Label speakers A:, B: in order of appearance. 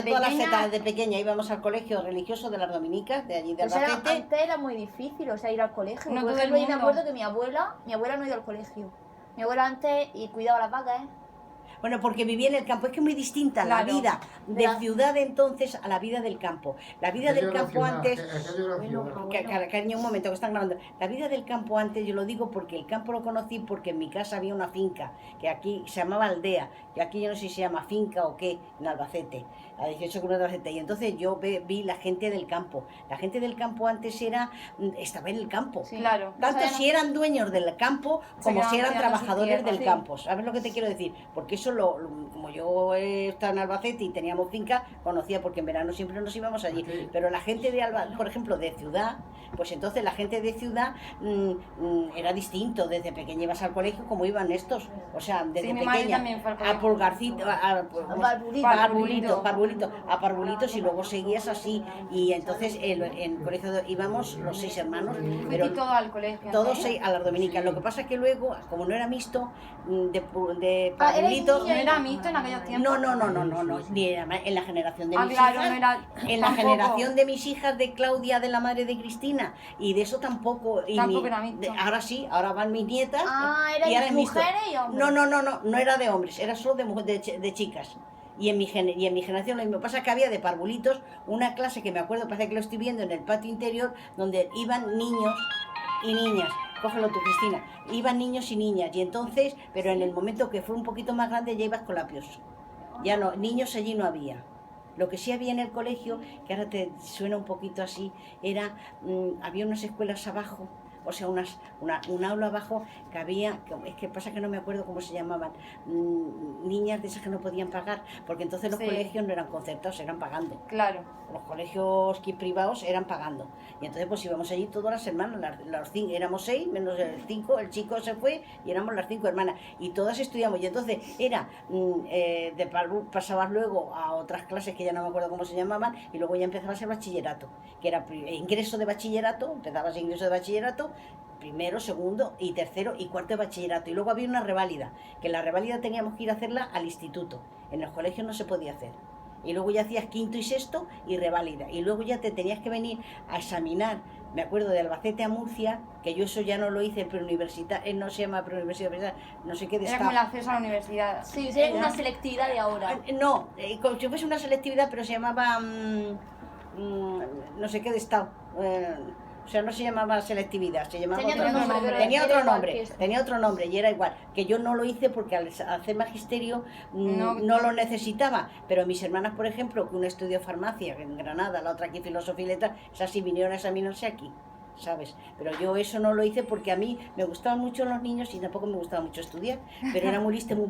A: de
B: todas las
A: pequeña...
B: etapas de pequeña íbamos al colegio religioso de las dominicas, de allí de
C: O sea,
B: Albacete.
C: antes era muy difícil, o sea, ir al colegio.
A: No
C: Por
A: todo el
C: ejemplo, yo me
A: mundo.
C: acuerdo que mi abuela no ha ido al colegio. Mi abuela antes y cuidaba las vacas, ¿eh?
B: Bueno, porque vivía en el campo, es que es muy distinta la
A: Claro.
B: vida de
C: La-
B: ciudad entonces a la vida del campo. La vida del
D: Aquello era
B: campo
D: ciudad,
B: antes...
D: aquello era
C: Bueno,
D: ciudad.
B: Cariño, un momento, que están grabando. La vida del campo antes, yo lo digo porque el campo lo conocí porque en mi casa había una finca, que aquí se llamaba aldea, que aquí yo no sé si se llama finca o qué, en Albacete, a 18 kilómetros de Albacete. Y entonces yo vi la gente del campo. La gente del campo antes estaba en el campo.
C: Sí.
A: Claro.
B: Tanto
C: O sea,
B: si eran dueños del campo como
A: quedaban
B: si eran
A: cuidando su
B: trabajadores
A: tierra.
B: del
C: Sí.
B: campo. ¿Sabes lo que te quiero decir? Porque eso, como yo estaba en Albacete y teníamos finca, conocía porque en verano siempre nos íbamos allí.
D: Sí.
B: Pero la gente de por ejemplo, de ciudad, pues entonces la gente de ciudad era distinto. Desde pequeña ibas al colegio como iban estos. O sea, desde
A: Sí, mi madre
B: pequeña
A: también fue al
B: a
A: colegio.
B: pulgarcito, parvulitos y luego seguías así. Y entonces en el colegio íbamos los 6 hermanos, pero
A: Fuiste todo al colegio.
B: todos
A: ¿no?
B: 6 a las dominicas. Lo que pasa es que luego, como no era mixto, de
C: Ah, eres
B: parvulitos...
A: No era mixto en aquellos tiempos.
B: No, ni en la generación de
A: Ah,
B: mis
A: claro,
B: hijas,
A: no era...
B: en la
A: tampoco.
B: generación de mis hijas, de Claudia, de la madre de Cristina, y de eso tampoco. Y
A: Tampoco era mixto.
B: ahora sí, ahora van mis nietas.
C: Ah,
B: y ahora
C: eran
B: es mixto.
C: mujeres y hombres.
B: No era de hombres, era solo de chicas. Y en mi generación lo mismo. Pasa que había de parvulitos una clase que me acuerdo, parece que lo estoy viendo en el patio interior, donde iban niños y niñas. Cógelo tú, Cristina. Iban niños y niñas. Y entonces, pero en el momento que fue un poquito más grande, ya ibas con labios. Ya no, niños allí no había. Lo que sí había en el colegio, que ahora te suena un poquito así, había unas escuelas abajo, o sea, un aula abajo que había, es que pasa que no me acuerdo cómo se llamaban, niñas de esas que no podían pagar, porque entonces los
A: Sí.
B: colegios no eran concertados, eran pagando.
A: Claro.
B: Los colegios privados eran pagando. Y entonces pues íbamos allí todas las hermanas, éramos 6, menos el 5, el chico se fue y éramos las 5 hermanas. Y todas estudiamos. Y entonces pasabas luego a otras clases que ya no me acuerdo cómo se llamaban, y luego ya empezabas el bachillerato, que era ingreso de bachillerato, empezabas ingreso de bachillerato, primero, segundo y tercero y cuarto de bachillerato. Y luego había una reválida, que la reválida teníamos que ir a hacerla al instituto. En los colegios no se podía hacer. Y luego ya hacías quinto y sexto y reválida. Y luego ya te tenías que venir a examinar. Me acuerdo de Albacete a Murcia, que yo eso ya no lo hice preuniversitario, no se llama preuniversitario, no sé qué de
A: Era como el acceso a la universidad.
C: Sí, sí, es una selectividad de ahora.
B: No, como si fuese una selectividad, pero se llamaba no sé qué de estado. O sea, no se llamaba selectividad, se llamaba
C: Tenía
B: otro
C: otro nombre, pero
B: tenía
C: era
B: otro
C: igual
B: nombre,
C: que eso.
B: tenía otro nombre y era igual. Que yo no lo hice porque al hacer magisterio
A: No.
B: no lo necesitaba. Pero mis hermanas, por ejemplo, que una estudió farmacia en Granada, la otra aquí filosofía y letras, esas sí vinieron a examinarse aquí, ¿sabes? Pero yo eso no lo hice porque a mí me gustaban mucho los niños y tampoco me gustaba mucho estudiar, pero era muy lista, muy